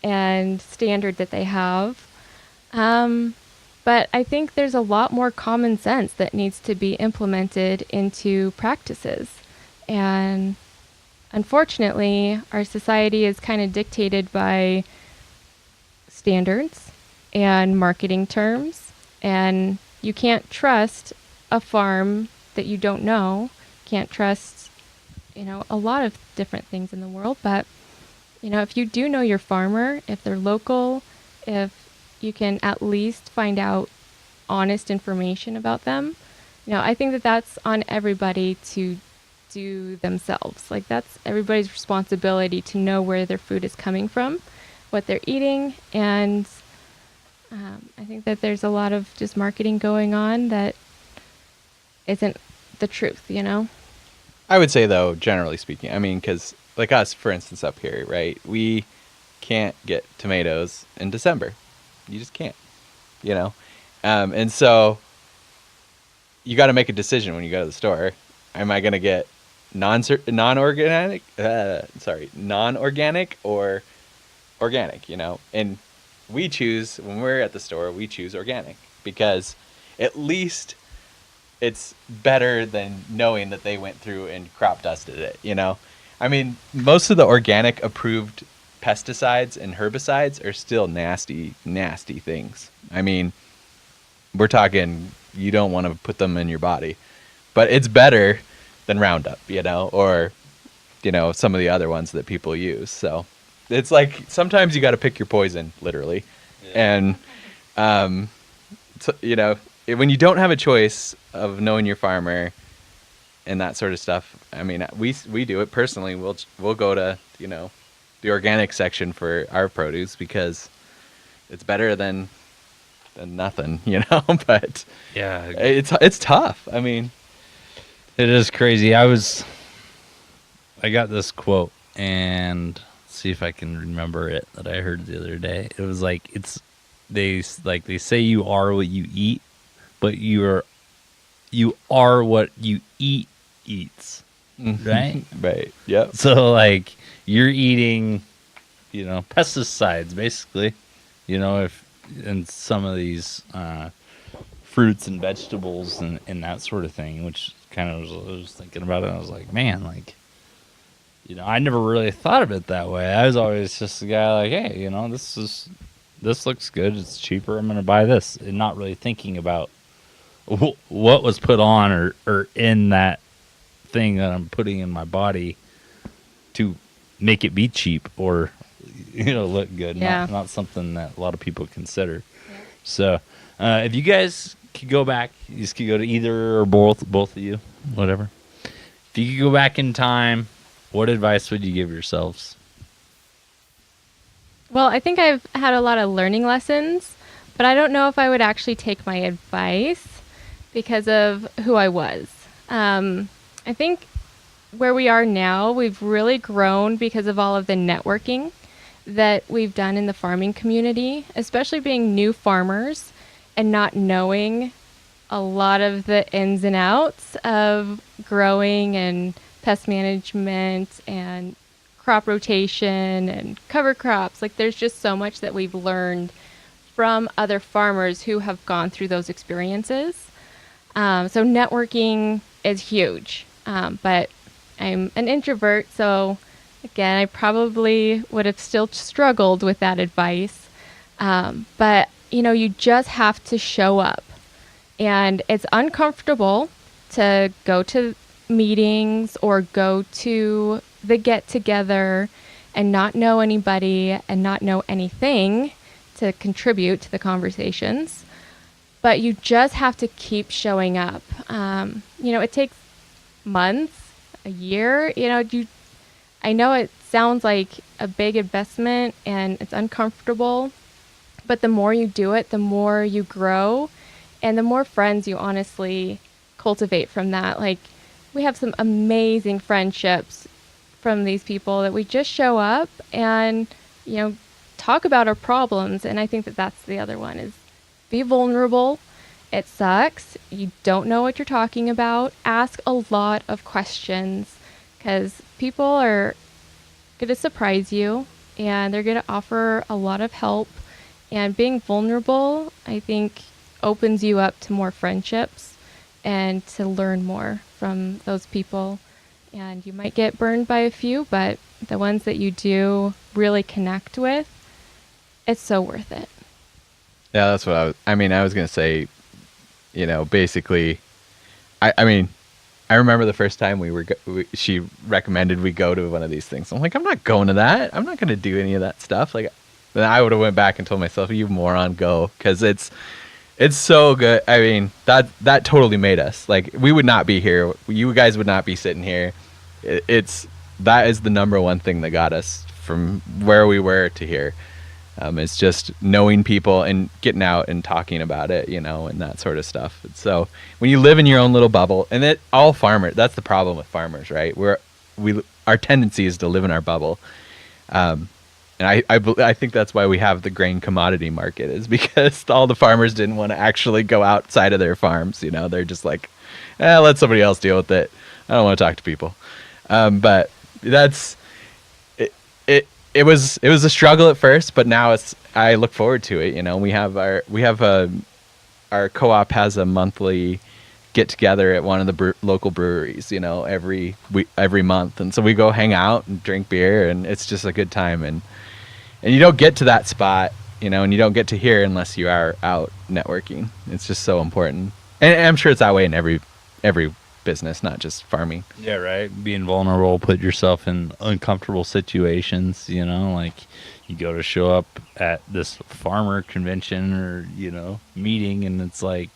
and standard that they have. But I think there's a lot more common sense that needs to be implemented into practices. And unfortunately, our society is kind of dictated by standards and marketing terms, and you can't trust a farm that you don't know. Can't trust, a lot of different things in the world. But, if you do know your farmer, if they're local, if you can at least find out honest information about them, I think that that's on everybody to do themselves. Like, that's everybody's responsibility to know where their food is coming from, what they're eating, and I think that there's a lot of just marketing going on that isn't the truth, I would say, though, generally speaking, I mean, because like us, for instance, up here, right, we can't get tomatoes in December. You just can't, and so you got to make a decision when you go to the store. Am I going to get non-organic or organic, and we choose, when we're at the store, we choose organic because at least it's better than knowing that they went through and crop dusted it. I mean, most of the organic approved pesticides and herbicides are still nasty things. I mean, we're talking, you don't want to put them in your body, but it's better than Roundup, or some of the other ones that people use. So it's like sometimes you got to pick your poison, literally. Yeah. And when you don't have a choice of knowing your farmer and that sort of stuff, I mean, we do it personally. We'll go to the organic section for our produce because it's better than nothing, But yeah, it's tough. I mean, it is crazy. I got this quote, and see if I can remember it, that I heard the other day. It was like, they say you are what you eat, but you are what you eats. Right? Right. Yep. So like you're eating, pesticides basically, if in some of these fruits and vegetables and that sort of thing, which kind of I was thinking about it. And I was like, man, like, I never really thought of it that way. I was always just a guy like, hey, this looks good. It's cheaper. I'm going to buy this, and not really thinking about what was put on or in that thing that I'm putting in my body to make it be cheap or look good. Yeah. Not something that a lot of people consider. Yeah. So if you guys could go back, you just could go to either or both of you, whatever. If you could go back in time, what advice would you give yourselves? Well, I think I've had a lot of learning lessons, but I don't know if I would actually take my advice because of who I was. I think where we are now, we've really grown because of all of the networking that we've done in the farming community, especially being new farmers and not knowing a lot of the ins and outs of growing and pest management and crop rotation and cover crops. Like, there's just so much that we've learned from other farmers who have gone through those experiences. So networking is huge. But I'm an introvert, so again, I probably would have still struggled with that advice. But you just have to show up. And it's uncomfortable to go to meetings or go to the get-together and not know anybody and not know anything to contribute to the conversations. But you just have to keep showing up. It takes months, a year. I know it sounds like a big investment and it's uncomfortable, but the more you do it, the more you grow and the more friends you honestly cultivate from that. Like, we have some amazing friendships from these people that we just show up and, talk about our problems. And I think that that's the other one, is be vulnerable. It sucks. You don't know what you're talking about. Ask a lot of questions because people are going to surprise you and they're going to offer a lot of help. And being vulnerable, I think, opens you up to more friendships and to learn more from those people. And you might get burned by a few, but the ones that you do really connect with, it's so worth it. Yeah, that's what I was going to say, basically, I remember the first time she recommended we go to one of these things. I'm like, I'm not going to that. I'm not going to do any of that stuff. Like, then I would have went back and told myself, you moron, go. Because it's so good. I mean, that totally made us. Like, we would not be here. You guys would not be sitting here. That is the number one thing that got us from where we were to here. It's just knowing people and getting out and talking about it, and that sort of stuff. So when you live in your own little bubble, and all farmers, that's the problem with farmers, right? Our tendency is to live in our bubble. And I think that's why we have the grain commodity market, is because all the farmers didn't want to actually go outside of their farms. They're just like, let somebody else deal with it. I don't want to talk to people. But that's it, it was a struggle at first, but now I look forward to it. You know, our co-op has a monthly get together at one of the local breweries, you know, every month. And so we go hang out and drink beer, and it's just a good time. And you don't get to that spot, you know, and you don't get to hear unless you are out networking. It's just so important. And I'm sure it's that way in every business, not just farming. Yeah, right. Being vulnerable, put yourself in uncomfortable situations, you know, like you go to show up at this farmer convention or, you know, meeting, and it's like,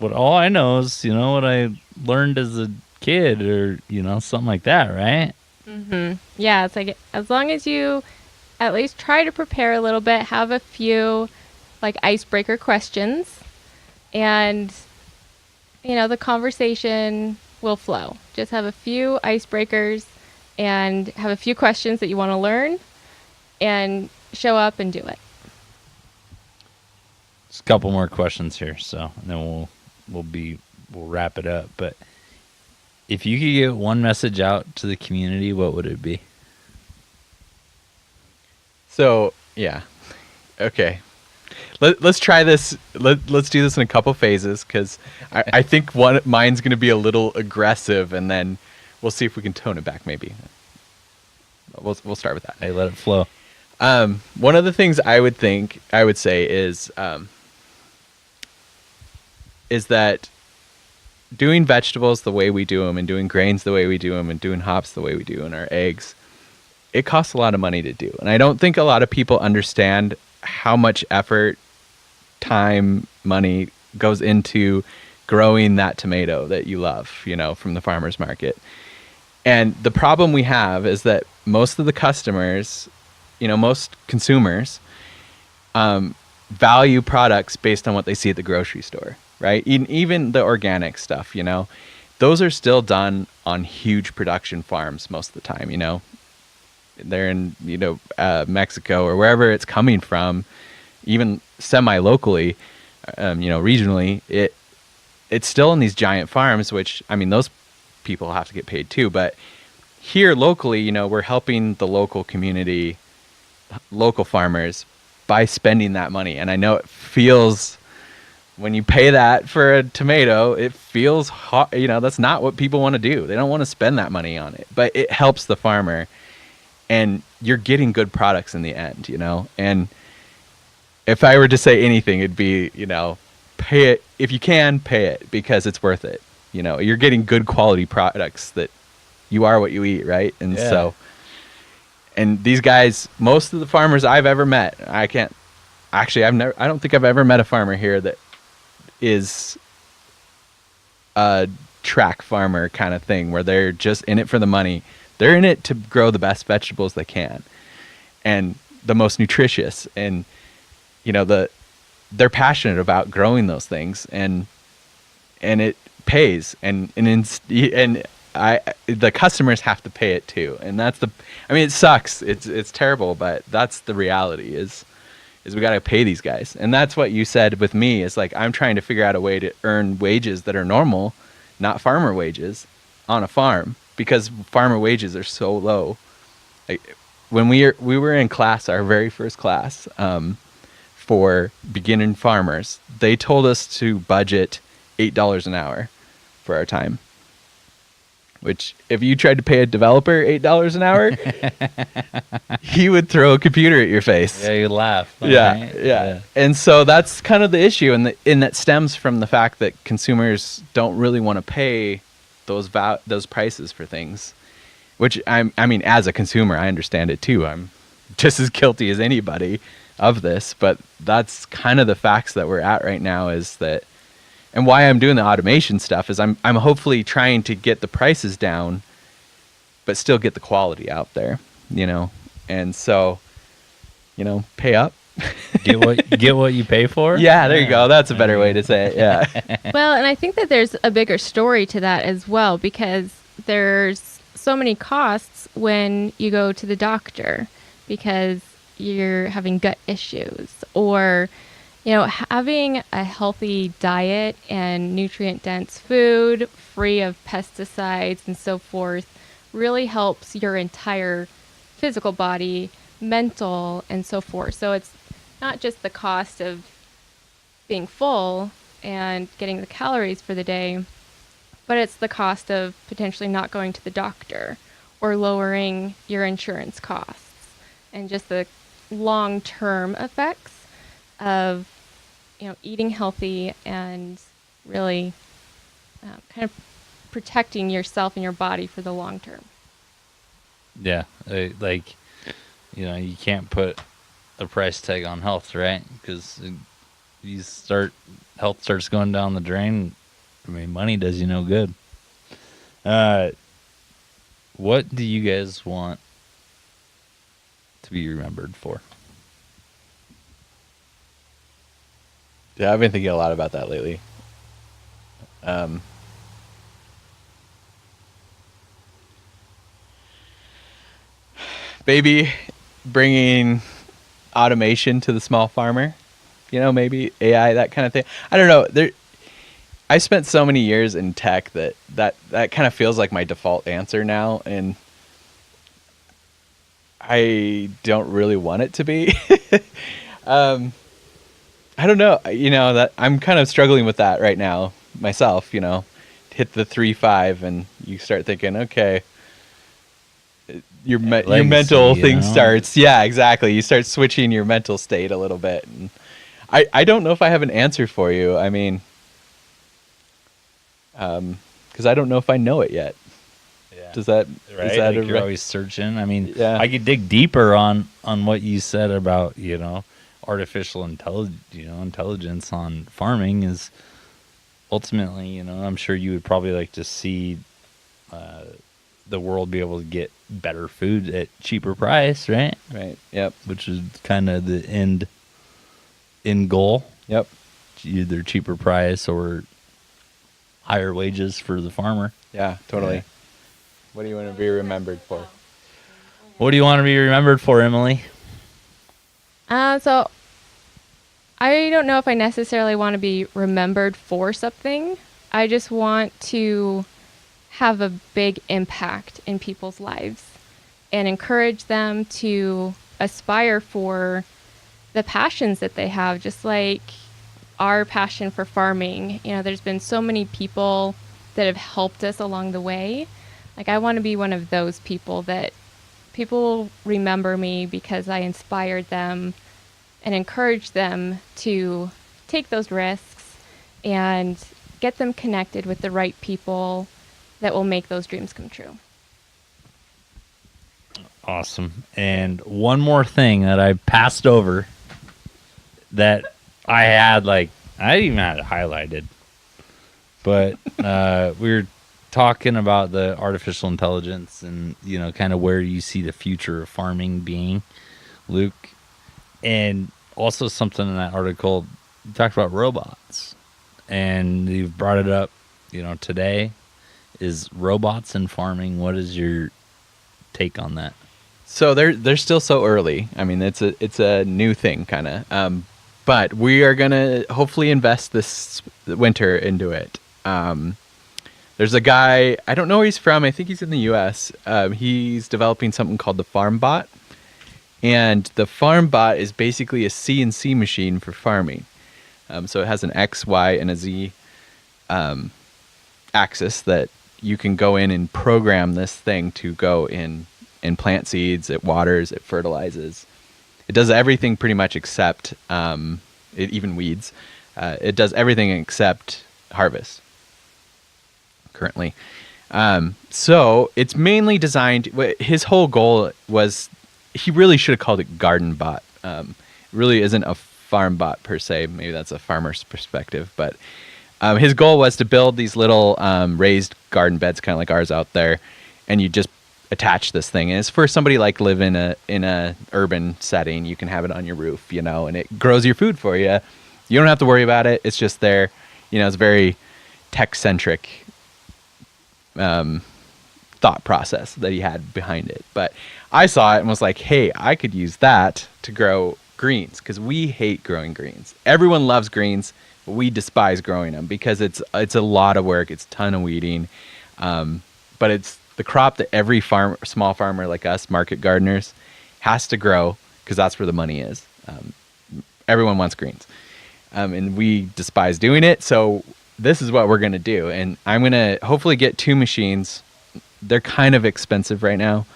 all I know is, you know, what I learned as a kid, or, you know, something like that, right? Mm-hmm. Yeah, it's like, as long as you at least try to prepare a little bit, have a few like icebreaker questions, and, you know, the conversation will flow. Just have a few icebreakers and have a few questions that you want to learn, and show up and do it. Just a couple more questions here, so and then we'll wrap it up. But if you could get one message out to the community, what would it be? So, yeah. Okay. Let's try this. Let's do this in a couple phases, because I think mine's going to be a little aggressive, and then we'll see if we can tone it back maybe. We'll start with that. Hey, let it flow. One of the things I would say is that doing vegetables the way we do them, and doing grains the way we do them, and doing hops the way we do, and our eggs, it costs a lot of money to do. And I don't think a lot of people understand how much effort, time, money goes into growing that tomato that you love, you know, from the farmer's market. And the problem we have is that most of the customers, you know, most consumers, value products based on what they see at the grocery store, right? Even the organic stuff, you know, those are still done on huge production farms most of the time, you know. They're in, you know, Mexico or wherever it's coming from, even semi-locally, you know, regionally, it's still in these giant farms, which, I mean, those people have to get paid too. But here locally, you know, we're helping the local community, local farmers, by spending that money. And I know it feels, when you pay that for a tomato, it feels hot. You know, that's not what people want to do. They don't want to spend that money on it, but it helps the farmer, and you're getting good products in the end, you know. And if I were to say anything, it'd be, you know, pay it. If you can, pay it, because it's worth it. You know, you're getting good quality products that you are what you eat, right? And so, and these guys, most of the farmers I've ever met, I don't think I've ever met a farmer here that is a track farmer kind of thing, where they're just in it for the money. They're in it to grow the best vegetables they can, and the most nutritious, and, you know, they're passionate about growing those things, and it pays, and the customers have to pay it too. And that's it sucks. It's terrible, but that's the reality is we got to pay these guys. And that's what you said with me, is like, I'm trying to figure out a way to earn wages that are normal, not farmer wages, on a farm, because farmer wages are so low. Like, when we were in class, our very first class, for beginning farmers, they told us to budget $8 an hour for our time. Which, if you tried to pay a developer $8 an hour, he would throw a computer at your face. Yeah, you laugh. Yeah. And so that's kind of the issue, and that stems from the fact that consumers don't really want to pay those prices for things. Which I mean, as a consumer, I understand it too. I'm just as guilty as anybody of this, but that's kind of the facts that we're at right now. Is that. And why I'm doing the automation stuff is I'm hopefully trying to get the prices down, but still get the quality out there, you know. And so, you know, pay up. Get what you pay for? Yeah, there you go. That's a better way to say it. Yeah. Well, and I think that there's a bigger story to that as well, because there's so many costs when you go to the doctor because you're having gut issues, or, you know, having a healthy diet and nutrient-dense food, free of pesticides and so forth, really helps your entire physical body, mental, and so forth. So it's not just the cost of being full and getting the calories for the day, but it's the cost of potentially not going to the doctor or lowering your insurance costs and just the long-term effects of, eating healthy and really kind of protecting yourself and your body for the long term. Yeah, you can't put a price tag on health, right? Because health starts going down the drain. I mean, money does you no good. What do you guys want to be remembered for? Yeah, I've been thinking a lot about that lately. Maybe bringing automation to the small farmer, maybe AI, that kind of thing. I don't know. I spent so many years in tech that kind of feels like my default answer now, and I don't really want it to be. I don't know. That I'm kind of struggling with that right now myself. Hit the 3-5, and you start thinking, okay, your mental thing starts. Yeah, exactly. You start switching your mental state a little bit, and I don't know if I have an answer for you. I mean, because I don't know if I know it yet. Yeah. Does that right? Is that you're always searching. I mean, yeah. I could dig deeper on what you said about artificial intelligence on farming is ultimately, I'm sure you would probably like to see the world be able to get better food at cheaper price, right? Right. Yep. Which is kind of the end goal. Yep. Either cheaper price or higher wages for the farmer. Yeah, totally. Yeah. What do you want to be remembered for? What do you want to be remembered for, Emily? So I don't know if I necessarily want to be remembered for something. I just want to have a big impact in people's lives and encourage them to aspire for the passions that they have, just like our passion for farming. There's been so many people that have helped us along the way. Like, I want to be one of those people that people remember me because I inspired them and encourage them to take those risks and get them connected with the right people that will make those dreams come true. Awesome. And one more thing that I passed over that I didn't even have it highlighted, but we were talking about the artificial intelligence and, kind of where you see the future of farming being, Luke. And also something in that article, you talked about robots, and you've brought it up, today, is robots in farming. What is your take on that? So they're still so early. I mean, it's a new thing, kind of. But we are gonna hopefully invest this winter into it. There's a guy, I don't know where he's from. I think he's in the U.S. He's developing something called the FarmBot. And the FarmBot is basically a CNC machine for farming. So it has an X, Y, and a Z axis that you can go in and program this thing to go in and plant seeds. It waters, it fertilizes. It does everything pretty much except, it even weeds. It does everything except harvest currently. So it's mainly designed, his whole goal was, he really should have called it garden bot. It really isn't a farm bot per se. Maybe that's a farmer's perspective, but his goal was to build these little raised garden beds, kind of like ours out there, and you just attach this thing. And it's for somebody like live in a urban setting. You can have it on your roof, and it grows your food for you. You don't have to worry about it. It's just there. It's very tech centric thought process that he had behind it. But I saw it and was like, hey, I could use that to grow greens, because we hate growing greens. Everyone loves greens, but we despise growing them because it's a lot of work. It's a ton of weeding, but it's the crop that every small farmer like us, market gardeners, has to grow, because that's where the money is. Everyone wants greens, and we despise doing it. So this is what we're going to do. And I'm going to hopefully get 2 machines. They're kind of expensive right now,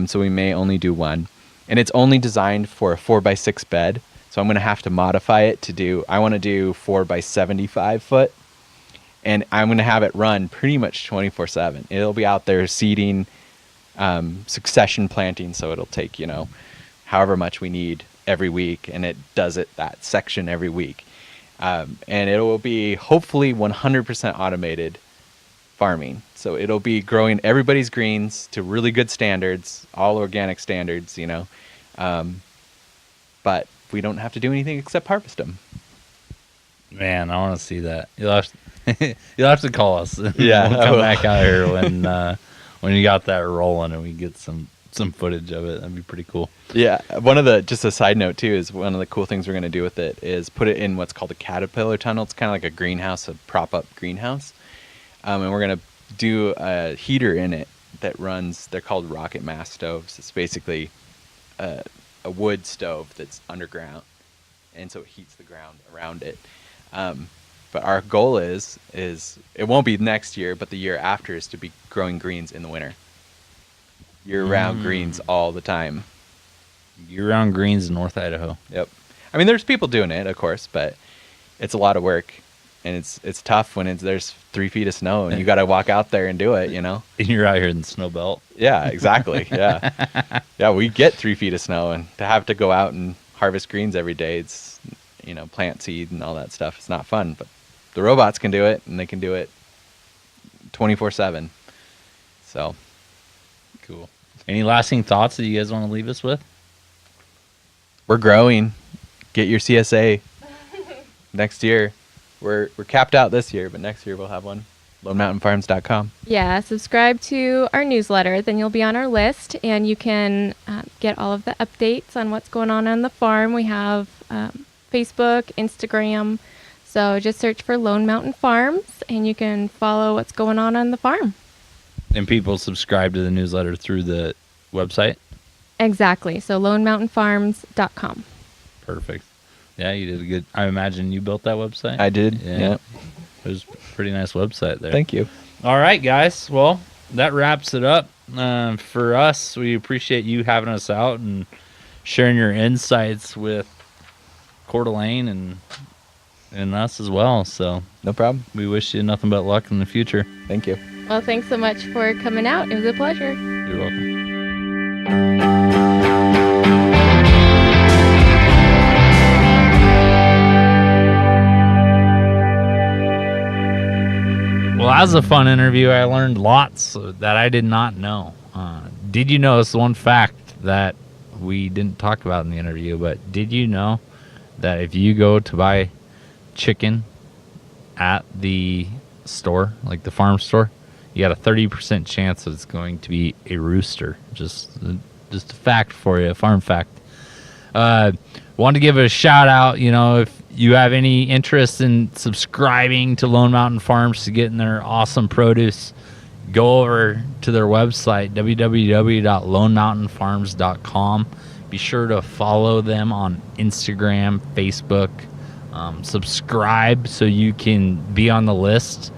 so we may only do one. And it's only designed for a 4x6 bed. So I'm going to have to modify it to do, I want to do 4x75 foot. And I'm going to have it run pretty much 24/7. It'll be out there seeding, succession planting. So it'll take, however much we need every week. And it does it that section every week. And it will be hopefully 100% automated farming. So it'll be growing everybody's greens to really good standards, all organic standards, but we don't have to do anything except harvest them. Man, I want to see that. You'll have to call us. Yeah, we'll come back out here when you got that rolling and we get some footage of it. That'd be pretty cool. Yeah, just a side note too, is one of the cool things we're going to do with it is put it in what's called a caterpillar tunnel. It's kind of like a greenhouse, a prop up greenhouse. And we're going to do a heater in it that runs, they're called rocket mass stoves. It's basically a wood stove that's underground, and so it heats the ground around it. But our goal is it won't be next year, but the year after is to be growing greens in the winter. Year-round greens all the time. Year-round greens in North Idaho. Yep. I mean, there's people doing it, of course, but it's a lot of work. And it's tough when there's 3 feet of snow and you got to walk out there and do it, And you're out here in the snow belt. Yeah, exactly. Yeah. Yeah, we get 3 feet of snow, and to have to go out and harvest greens every day, it's, plant seed and all that stuff. It's not fun, but the robots can do it, and they can do it 24/7. So cool. Any lasting thoughts that you guys want to leave us with? We're growing. Get your CSA next year. We're capped out this year, but next year we'll have one. LoneMountainFarms.com. Yeah, subscribe to our newsletter. Then you'll be on our list, and you can get all of the updates on what's going on the farm. We have Facebook, Instagram. So just search for Lone Mountain Farms, and you can follow what's going on the farm. And people subscribe to the newsletter through the website? Exactly. So LoneMountainFarms.com. Perfect. Yeah, you did a good. I imagine you built that website. I did. Yeah. It was a pretty nice website there. Thank you. All right, guys. Well, that wraps it up. For us, we appreciate you having us out and sharing your insights with Coeur d'Alene and us as well. So no problem. We wish you nothing but luck in the future. Thank you. Well, thanks so much for coming out. It was a pleasure. You're welcome. Well, that was a fun interview. I learned lots that I did not know. Did you know, this one fact that we didn't talk about in the interview, but did you know that if you go to buy chicken at the store, like the farm store, you got a 30% chance that it's going to be a rooster? Just a fact for you, a farm fact. Want to give a shout out, if you have any interest in subscribing to Lone Mountain Farms to get in their awesome produce, go over to their website, www.lonemountainfarms.com. Be sure to follow them on Instagram, Facebook. Subscribe so you can be on the list.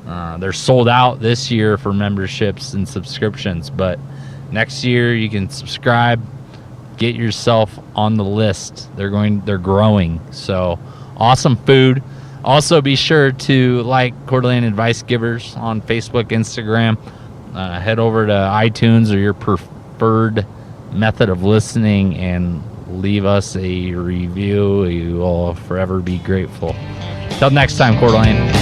They're sold out this year for memberships and subscriptions, but next year you can subscribe, get yourself on the list. They're growing. So awesome food. Also, be sure to like Coeur d'Alene Advice Givers on Facebook, Instagram. Head over to iTunes or your preferred method of listening and leave us a review. You will forever be grateful. Till next time, Coeur d'Alene.